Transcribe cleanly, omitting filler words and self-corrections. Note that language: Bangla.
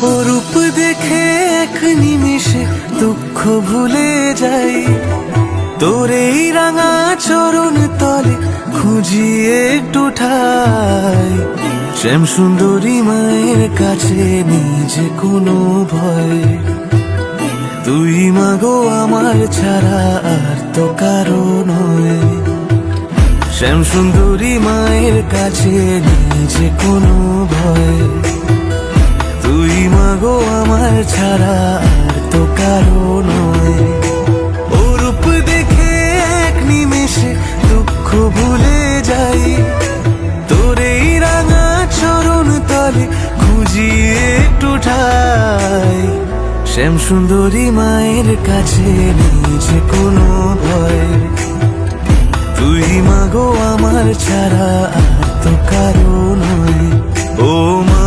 ও রূপ দেখে এক নিমিষে দুঃখ ভুলে যাই, তোর এই রাঙা চরণ তলে খুঁজি একটু ঠাই। শ্যাম সুন্দরী মায়ের কাছে নিজে কোনো ভয়, তুই মাগো আমার ছাড়া আর তো কারো নয়। শ্যাম সুন্দরী মায়ের কাছে নিজে কোনো ভয়, তুই মাগো আমার ছাড়া আর তো কারো নয়। ও রূপ দেখে এক নিমেষে দুঃখ ভুলে যাই, তোর এই রাঙা চরণ তলে খুঁজি একটু ঠাই। শ্যাম সুন্দরী মায়ের কাছে নিজে কোনো ভয়, তুই মাগো আমার ছাড়া আর তো কারো নয়। ও মা